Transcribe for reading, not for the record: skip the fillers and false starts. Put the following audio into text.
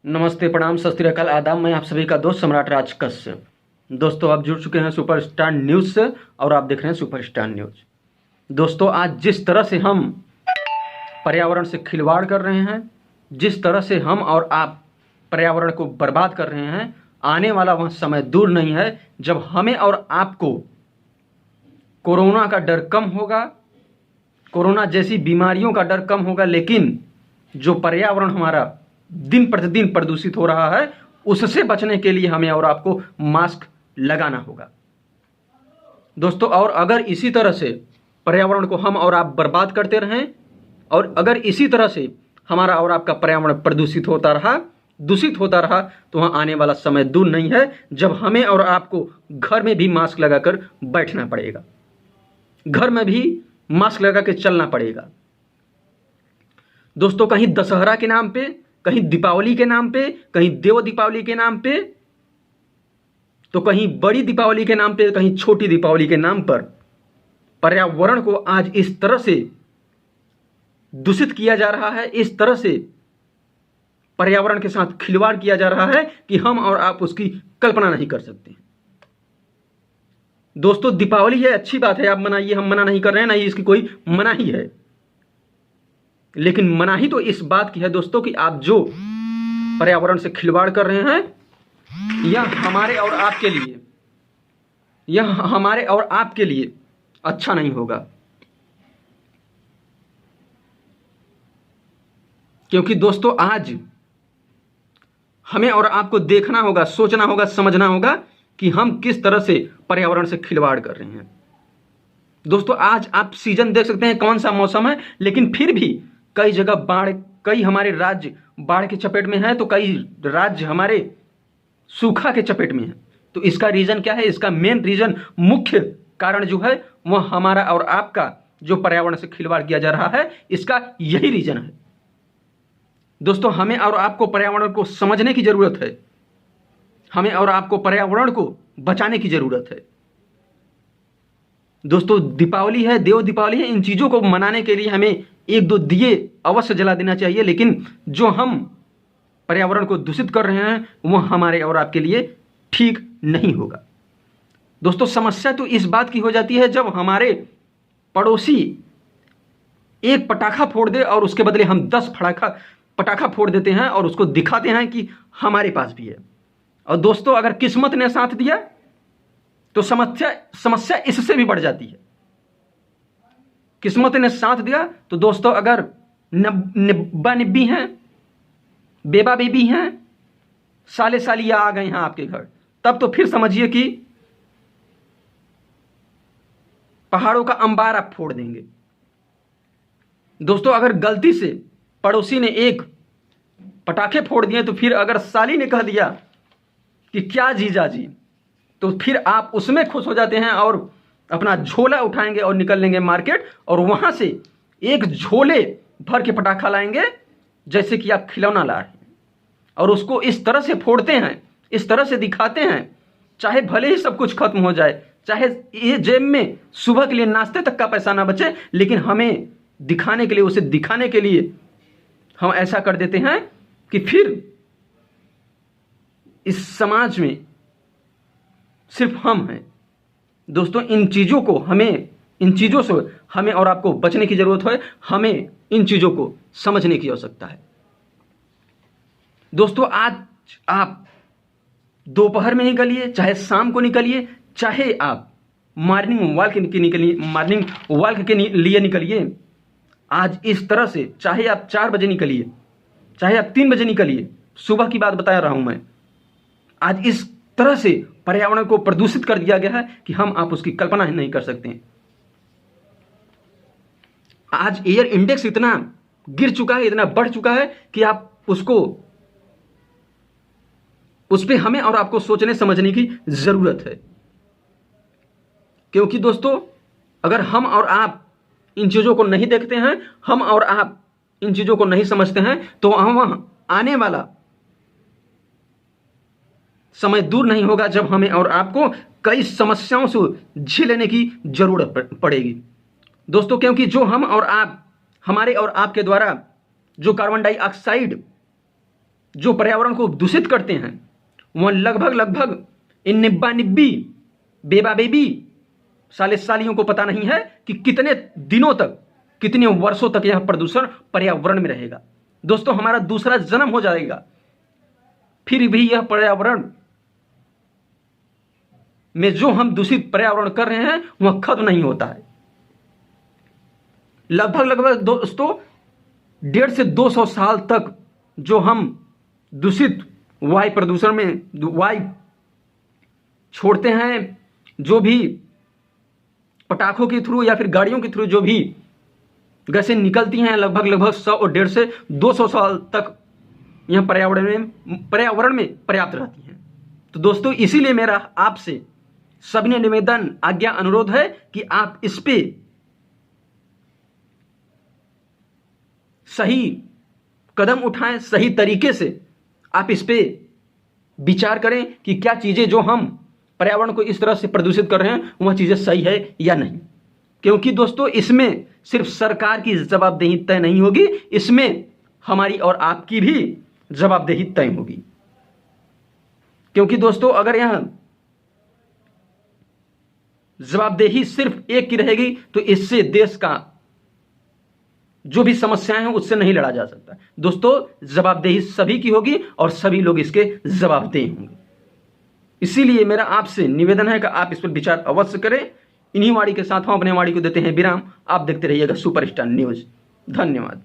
नमस्ते, प्रणाम, सत श्री अकाल, आदाब। मैं आप सभी का दोस्त सम्राट राज कश्यप। दोस्तों, आप जुड़ चुके हैं सुपरस्टार न्यूज़ से और आप देख रहे हैं सुपरस्टार न्यूज़। दोस्तों, आज जिस तरह से हम पर्यावरण से खिलवाड़ कर रहे हैं, जिस तरह से हम और आप पर्यावरण को बर्बाद कर रहे हैं, आने वाला वह समय दूर नहीं है जब हमें और आपको कोरोना का डर कम होगा, कोरोना जैसी बीमारियों का डर कम होगा, लेकिन जो पर्यावरण हमारा दिन प्रतिदिन प्रदूषित हो रहा है उससे बचने के लिए हमें और आपको मास्क लगाना होगा। दोस्तों, और अगर इसी तरह से पर्यावरण को हम और आप बर्बाद करते रहें और अगर इसी तरह से हमारा और आपका पर्यावरण प्रदूषित होता रहा, दूषित होता रहा, तो वहाँ आने वाला समय दूर नहीं है जब हमें और आपको घर में भी मास्क लगाकर बैठना पड़ेगा, घर में भी मास्क लगा के चलना पड़ेगा। दोस्तों, कहीं दशहरा के नाम पे, कहीं दीपावली के नाम पे, कहीं देव दीपावली के नाम पे, तो कहीं बड़ी दीपावली के नाम पे, कहीं छोटी दीपावली के नाम पर पर्यावरण को आज इस तरह से दूषित किया जा रहा है, इस तरह से पर्यावरण के साथ खिलवाड़ किया जा रहा है कि हम और आप उसकी कल्पना नहीं कर सकते। दोस्तों, दीपावली है, अच्छी बात है, आप मनाइए, हम मना नहीं कर रहे हैं, नहीं इसकी कोई मनाही है, लेकिन मनाही तो इस बात की है दोस्तों कि आप जो पर्यावरण से खिलवाड़ कर रहे हैं यह हमारे और आपके लिए, यह हमारे और आपके लिए अच्छा नहीं होगा। क्योंकि दोस्तों, आज हमें और आपको देखना होगा, सोचना होगा, समझना होगा कि हम किस तरह से पर्यावरण से खिलवाड़ कर रहे हैं। दोस्तों, आज आप सीजन देख सकते हैं, कौन सा मौसम है, लेकिन फिर भी कई जगह बाढ़, कई हमारे राज्य बाढ़ के चपेट में है, तो कई राज्य हमारे सूखा के चपेट में है। तो इसका रीजन क्या है? इसका मेन रीजन, मुख्य कारण जो है वह हमारा और आपका जो पर्यावरण से खिलवाड़ किया जा रहा है, इसका यही रीजन है। दोस्तों, हमें और आपको पर्यावरण को समझने की जरूरत है, हमें और आपको पर्यावरण को बचाने की जरूरत है। दोस्तों, दीपावली है, देव दीपावली है, इन चीजों को मनाने के लिए हमें एक दो दिए अवश्य जला देना चाहिए, लेकिन जो हम पर्यावरण को दूषित कर रहे हैं वह हमारे और आपके लिए ठीक नहीं होगा। दोस्तों, समस्या तो इस बात की हो जाती है जब हमारे पड़ोसी एक पटाखा फोड़ दे और उसके बदले हम 10 पटाखा फोड़ देते हैं और उसको दिखाते हैं कि हमारे पास भी है। और दोस्तों, अगर किस्मत ने साथ दिया तो समस्या इससे भी बढ़ जाती है। किस्मत ने साथ दिया तो दोस्तों, अगर निब्बा निब्बी हैं, बेबा बेबी हैं, साले सालिया आ गए हैं आपके घर, तब तो फिर समझिए कि पहाड़ों का अंबार आप फोड़ देंगे। दोस्तों, अगर गलती से पड़ोसी ने एक पटाखे फोड़ दिए तो फिर अगर साली ने कह दिया कि क्या जीजा जी, तो फिर आप उसमें खुश हो जाते हैं और अपना झोला उठाएंगे और निकल लेंगे मार्केट, और वहां से एक झोले भर के पटाखा लाएंगे जैसे कि आप खिलौना ला रहे हैं, और उसको इस तरह से फोड़ते हैं, इस तरह से दिखाते हैं, चाहे भले ही सब कुछ खत्म हो जाए, चाहे ये जेब में सुबह के लिए नाश्ते तक का पैसा ना बचे, लेकिन हमें दिखाने के लिए, उसे दिखाने के लिए हम ऐसा कर देते हैं कि फिर इस समाज में सिर्फ हम हैं। दोस्तों, इन चीज़ों से हमें और आपको बचने की जरूरत है, हमें इन चीज़ों को समझने की आवश्यकता है। दोस्तों, आज आप दोपहर में निकलिए, चाहे शाम को निकलिए, चाहे आप मॉर्निंग वॉक के लिए निकलिए, आज इस तरह से, चाहे आप 4 बजे निकलिए, चाहे आप 3 बजे निकलिए, सुबह की बात बता रहा हूं मैं, आज इस तरह से पर्यावरण को प्रदूषित कर दिया गया है कि हम आप उसकी कल्पना ही नहीं कर सकते हैं। आज एयर इंडेक्स इतना गिर चुका है, इतना बढ़ चुका है कि आप उस पर हमें और आपको सोचने समझने की जरूरत है। क्योंकि दोस्तों, अगर हम और आप इन चीजों को नहीं देखते हैं, हम और आप इन चीजों को नहीं समझते हैं, तो हम आने वाला समय दूर नहीं होगा जब हमें और आपको कई समस्याओं से झेलने की जरूरत पड़ेगी। दोस्तों, क्योंकि जो हम और आप, हमारे और आपके द्वारा जो कार्बन डाइऑक्साइड जो पर्यावरण को दूषित करते हैं वह लगभग इन निब्बा निब्बी बेबा बेबी साले सालियों को पता नहीं है कि कितने दिनों तक, कितने वर्षों तक यह प्रदूषण पर्यावरण में रहेगा। दोस्तों, हमारा दूसरा जन्म हो जाएगा, फिर भी यह पर्यावरण में जो हम दूषित पर्यावरण कर रहे हैं वह खत्म नहीं होता है। लगभग दोस्तों 150 से 200 साल तक जो हम दूषित वायु प्रदूषण में वायु छोड़ते हैं, जो भी पटाखों के थ्रू या फिर गाड़ियों के थ्रू जो भी गैसें निकलती हैं, लगभग 100 और 150 से 200 साल तक यह पर्यावरण में पर्याप्त रहती हैं। तो दोस्तों, इसीलिए मेरा आपसे सविनय निवेदन, आज्ञा, अनुरोध है कि आप इस पे सही कदम उठाएं, सही तरीके से आप इस पे विचार करें कि क्या चीजें जो हम पर्यावरण को इस तरह से प्रदूषित कर रहे हैं वह चीजें सही है या नहीं। क्योंकि दोस्तों, इसमें सिर्फ सरकार की जवाबदेही तय नहीं होगी, इसमें हमारी और आपकी भी जवाबदेही तय होगी। क्योंकि दोस्तों, अगर यह जवाबदेही सिर्फ एक की रहेगी तो इससे देश का जो भी समस्याएं हैं उससे नहीं लड़ा जा सकता। दोस्तों, जवाबदेही सभी की होगी और सभी लोग इसके जवाबदेह होंगे। इसीलिए मेरा आपसे निवेदन है कि आप इस पर विचार अवश्य करें। इन्हीं वाणी के साथ हम अपने वाणी को देते हैं विराम। आप देखते रहिएगा सुपरस्टार न्यूज। धन्यवाद।